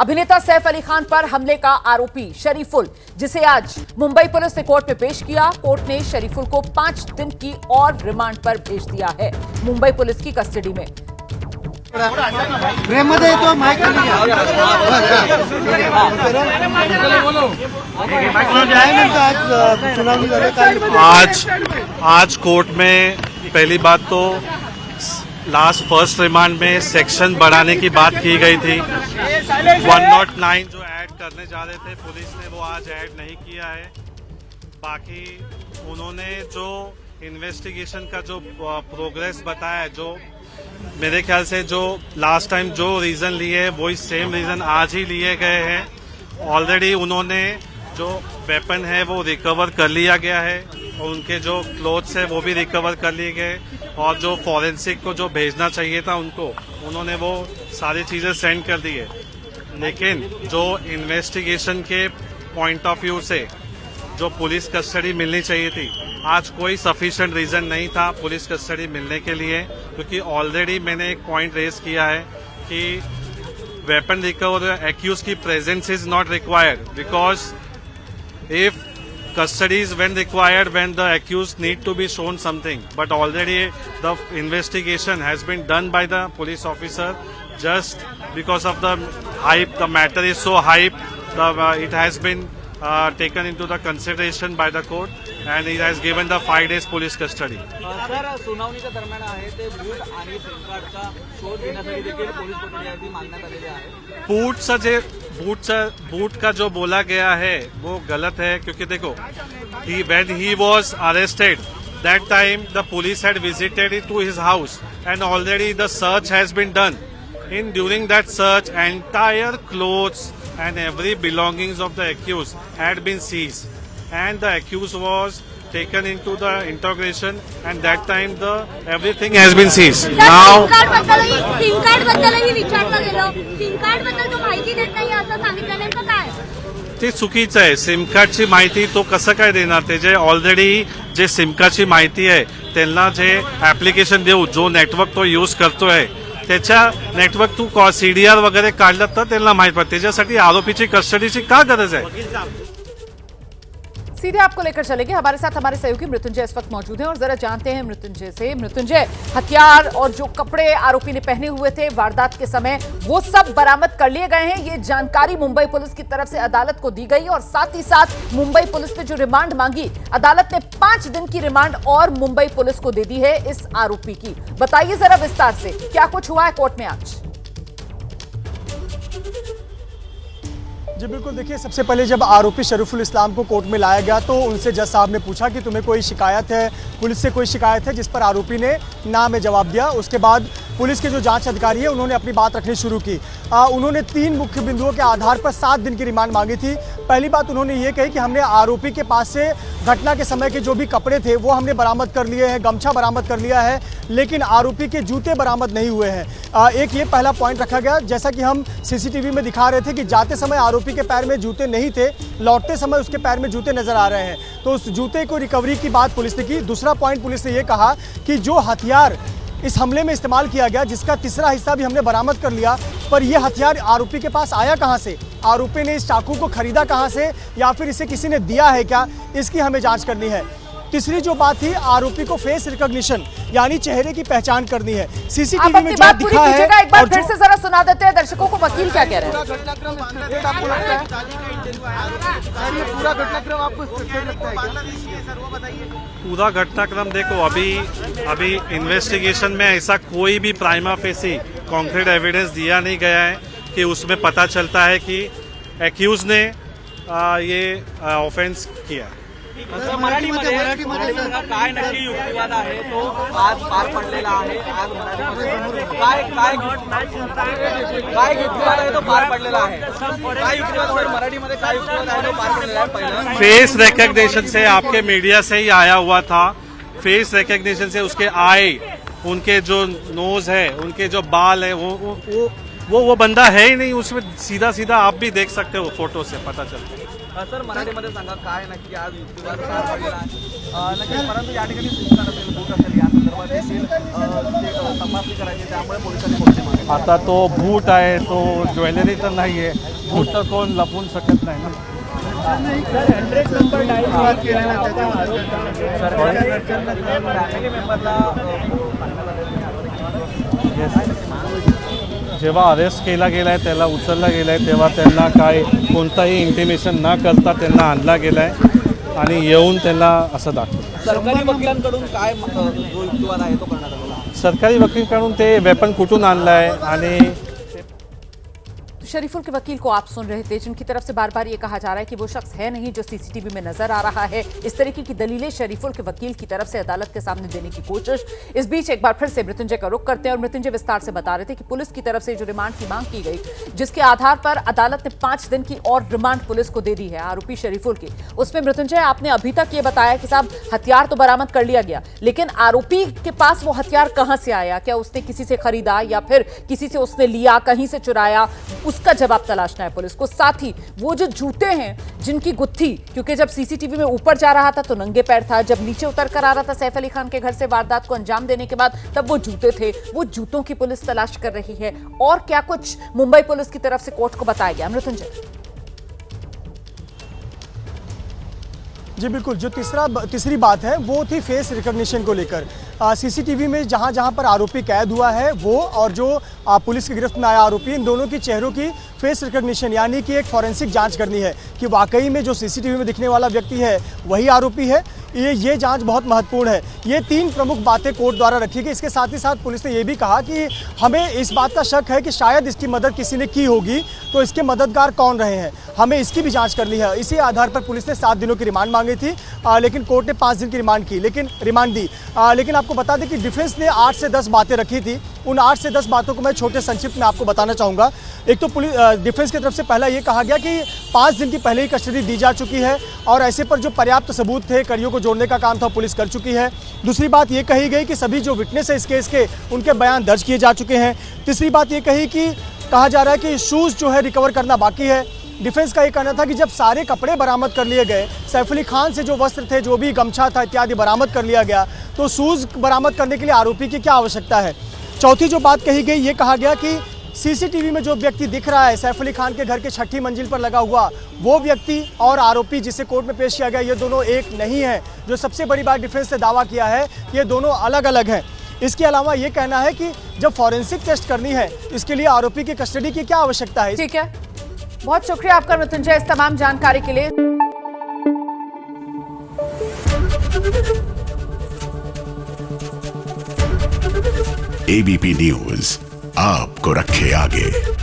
अभिनेता सैफ अली खान पर हमले का आरोपी शरीफुल, जिसे आज मुंबई पुलिस ने कोर्ट में पेश किया। कोर्ट ने शरीफुल को 5 दिन की और रिमांड पर भेज दिया है मुंबई पुलिस की कस्टडी में। आज कोर्ट में पहली बात तो फर्स्ट रिमांड में सेक्शन बढ़ाने की बात की गई थी। 109 जो ऐड करने जा रहे थे पुलिस ने, वो आज ऐड नहीं किया है। बाकी उन्होंने जो इन्वेस्टिगेशन का जो प्रोग्रेस बताया है, जो मेरे ख्याल से जो लास्ट टाइम जो रीजन लिए वही सेम रीजन आज ही लिए गए हैं। ऑलरेडी उन्होंने जो वेपन है वो रिकवर कर लिया गया है और उनके जो क्लोथ्स है वो भी रिकवर कर लिए गए, और जो फॉरेंसिक को जो भेजना चाहिए था उनको, उन्होंने वो सारी चीजें सेंड कर दी है। लेकिन जो इन्वेस्टिगेशन के पॉइंट ऑफ व्यू से जो पुलिस कस्टडी मिलनी चाहिए थी, आज कोई सफिशिएंट रीजन नहीं था पुलिस कस्टडी मिलने के लिए, क्योंकि ऑलरेडी मैंने एक पॉइंट रेज किया है कि वेपन रिकवर एक्यूज की presence is not required, because if custody is when required when the accused need to be shown something, but already the investigation has been done by the police officer. Just because of the hype, the matter is so hype, it has been taken into the consideration by the court and it has given the 5 days police custody. Sir, सुनावणीच्या दरम्यान आहे ते boot आणि SIM कार्डचा शोध घेण्यासाठी देखील police कोठडी मागण्यात आलेली आहे। बूट का जो बोला गया है वो गलत है, क्योंकि देखो when he was arrested, that time the police had visited to his house and already the search has been done. During that search, entire clothes and every belongings of the accused had been seized, and the accused was taken into the interrogation, and that time everything has been seized. Now SIM card बद्दलही विचारलं गेलं, SIM card बद्दल तो माहिती देत नाही असं सांगितलं, नेमकं काय? ते चुकीचं आहे। सिम कार्डची माहिती तो कसं काय देणार? ते जे ऑलरेडी जे सिम कार्डची माहिती आहे त्यांना जे ऍप्लिकेशन देऊ, जो नेटवर्क तो यूज करतोय त्याच्या नेटवर्क तू सीडीआर वगैरे काढलं तर त्यांना माहित पडते। त्याच्यासाठी आरोपीची कस्टडीची का गरज आहे? सीधे आपको लेकर चलेंगे, हमारे साथ हमारे सहयोगी मृत्युंजय इस वक्त मौजूद हैं और जरा जानते हैं मृत्युंजय से। मृत्युंजय, हथियार और जो कपड़े आरोपी ने पहने हुए थे वारदात के समय, वो सब बरामद कर लिए गए हैं। ये जानकारी मुंबई पुलिस की तरफ से अदालत को दी गई और साथ ही साथ मुंबई पुलिस ने जो रिमांड मांगी, अदालत ने 5 दिन की रिमांड और मुंबई पुलिस को दे दी है इस आरोपी की। बताइए जरा विस्तार से क्या कुछ हुआ है कोर्ट में आज। जी बिल्कुल, देखिए सबसे पहले जब आरोपी शरीफुल इस्लाम को कोर्ट में लाया गया तो उनसे जज साहब ने पूछा कि तुम्हें कोई शिकायत है, पुलिस से कोई शिकायत है, जिस पर आरोपी ने ना में जवाब दिया। उसके बाद पुलिस के जो जांच अधिकारी है उन्होंने अपनी बात रखनी शुरू की। उन्होंने 3 मुख्य बिंदुओं के आधार पर 7 दिन की रिमांड मांगी थी। पहली बात उन्होंने ये कही कि हमने आरोपी के पास से घटना के समय के जो भी कपड़े थे वो हमने बरामद कर लिए हैं, गमछा बरामद कर लिया है, लेकिन आरोपी के जूते बरामद नहीं हुए हैं। एक ये पहला पॉइंट रखा गया। जैसा कि हम सीसीटीवी में दिखा रहे थे कि जाते समय आरोपी के पैर में जूते नहीं थे, लौटते समय उसके पैर में जूते नजर आ रहे हैं, तो उस जूते को रिकवरी की बात पुलिस ने की। दूसरा पॉइंट पुलिस ने यह कहा कि जो हथियार इस हमले में इस्तेमाल किया गया, जिसका तीसरा हिस्सा भी हमने बरामद कर लिया, पर यह हथियार आरोपी के पास आया कहां से, आरोपी ने इस चाकू को खरीदा कहां से या फिर इसे किसी ने दिया है क्या, इसकी हमें जांच करनी है। तीसरी जो बात थी, आरोपी को फेस रिकॉग्निशन यानी चेहरे की पहचान करनी है। सीसीटीवी में जो दिखा है, एक बार फिर से जरा सुना देते हैं दर्शकों को, वकील क्या कह रहे हैं। पूरा घटनाक्रम देखो, अभी इन्वेस्टिगेशन में ऐसा कोई भी प्राइमा फेसी कॉन्क्रीट एविडेंस दिया नहीं गया है कि उसमें पता चलता है कि एक्यूज ने ये ऑफेंस किया। मराठीमध्ये काय नक्की युक्तिवाद आहे तो आज पार पडलेला आहे। आज मराठीमध्ये काय युक्तिवाद आहे तो पार पडलेला आहे। काय युक्तिवाद मराठीमध्ये काय युक्तिवाद आहे तो पार पडलेला आहे। पहिला फेस रिकॉग्निशन से आपके मीडिया से ही आया हुआ था। फेस रिकॉग्निशन से उसके आई, उनके जो नोज है, उनके जो बाल है, वो बंदा है ही नहीं उसमें। सीधा सीधा आप भी देख सकते हो, फोटो से पता चलता है। सर, मराठीमध्ये सांगा काय नक्की आज युक्तिवाद पार पडलेला आहे नक्की, परंतु या ठिकाणी बूट असेल या संदर्भात देखील तपासणी करायची, त्यामुळे पोलिसांनी मोर्चे मारले. आता तो बूट आहे, तो ज्वेलरी तर नाही आहे, बूट तर कोण लपवून शकत नाही ना. फॅमिली मेंबरला जेव्हा अरेस्ट केला गेलाय, त्याला उचलला गेलाय, तेव्हा त्यांना काय कोणताही इंटिमेशन न करता त्यांना आणला गेलाय आणि येऊन त्यांना असं दाखवलं. सरकारी वकिलांकडून काय जो युक्तिवाद आहे तो करण्यात आलेला आहे. सरकारी वकीलकडून ते वेपन कुठून आणलाय आणि शरीफुल के वकील को आप सुन रहे थे, जिनकी तरफ से बार बार ये कहा जा रहा है कि वो शख्स है नहीं जो सीसीटीवी में नजर आ रहा है। इस तरीके की दलीलें शरीफुल के वकील की तरफ से अदालत के सामने देने की कोशिश। इस बीच एक बार फिर से मृत्युंजय का रुख करते हैं और मृत्युंजय विस्तार से बता रहे थे कि पुलिस की तरफ से जो रिमांड की मांग की गई, जिसके आधार पर अदालत ने 5 दिन की और रिमांड पुलिस को दे दी है आरोपी शरीफुल की। उसमें मृत्युंजय, आपने अभी तक ये बताया कि साहब हथियार तो बरामद कर लिया गया, लेकिन आरोपी के पास वो हथियार कहां से आया? क्या उसने किसी से खरीदा या फिर किसी से उसने लिया, कहीं से चुराया? उसका जवाब तलाशना है पुलिस को। साथ ही वो जो जूते हैं जिनकी गुत्थी, क्योंकि जब सीसीटीवी में ऊपर जा रहा था तो नंगे पैर था, जब नीचे उतर कर आ रहा था सैफ अली खान के घर से वारदात को अंजाम देने के बाद, तब वो जूते थे। वो जूतों की पुलिस तलाश कर रही है। और क्या कुछ मुंबई पुलिस की तरफ से कोर्ट को बताया गया? मृत्युंजय जी बिल्कुल, जो तीसरी बात है वो थी फेस रिकॉग्निशन को लेकर। सीसीटीवी में जहां जहां पर आरोपी कैद हुआ है वो और जो पुलिस की गिरफ्त में आया आरोपी, इन दोनों की चेहरों की फेस रिकॉग्निशन यानी कि एक फॉरेंसिक जांच करनी है कि वाकई में जो सीसीटीवी में दिखने वाला व्यक्ति है वही आरोपी है। ये जांच बहुत महत्वपूर्ण है। ये 3 प्रमुख बातें कोर्ट द्वारा रखी गई। इसके साथ ही साथ पुलिस ने ये भी कहा कि हमें इस बात का शक है कि शायद इसकी मदद किसी ने की होगी, तो इसके मददगार कौन रहे हैं, हमें इसकी भी जांच करनी है। इसी आधार पर पुलिस ने 7 दिनों की रिमांड मांगी थी, लेकिन कोर्ट ने 5 दिन की रिमांड दी। लेकिन आपको बता दें कि डिफेंस ने 8 से 10 बातें रखी थी। उन 8 से 10 बातों को मैं छोटे संक्षिप्त में आपको बताना चाहूँगा। एक तो पुलिस डिफेंस की तरफ से पहला ये कहा गया कि 5 दिन की पहले ही कस्टडी दी जा चुकी है और ऐसे पर जो पर्याप्त सबूत थे, कड़ियों को जोड़ने का काम था, पुलिस कर चुकी है। दूसरी बात ये कही गई कि सभी जो विटनेस है इस केस के, उनके बयान दर्ज किए जा चुके हैं। तीसरी बात ये कहा जा रहा है कि शूज़ जो है रिकवर करना बाकी है। डिफेंस का ये कहना था कि जब सारे कपड़े बरामद कर लिए गए, सैफ अली खान से जो वस्त्र थे, जो भी गमछा था इत्यादि बरामद कर लिया गया, तो शूज़ बरामद करने के लिए आरोपी की क्या आवश्यकता है। चौथी जो बात कही गई, ये कहा गया कि सीसीटीवी में जो व्यक्ति दिख रहा है सैफ अली खान के घर के 6ठी मंजिल पर लगा हुआ, वो व्यक्ति और आरोपी जिसे कोर्ट में पेश किया गया, ये दोनों एक नहीं है। जो सबसे बड़ी बात डिफेंस ने दावा किया है, ये दोनों अलग अलग हैं। इसके अलावा ये कहना है कि जब फॉरेंसिक टेस्ट करनी है, इसके लिए आरोपी की कस्टडी की क्या आवश्यकता है। ठीक है, बहुत शुक्रिया आपका मृत्युंजय इस तमाम जानकारी के लिए। एबीपी न्यूज आपको रखे आगे।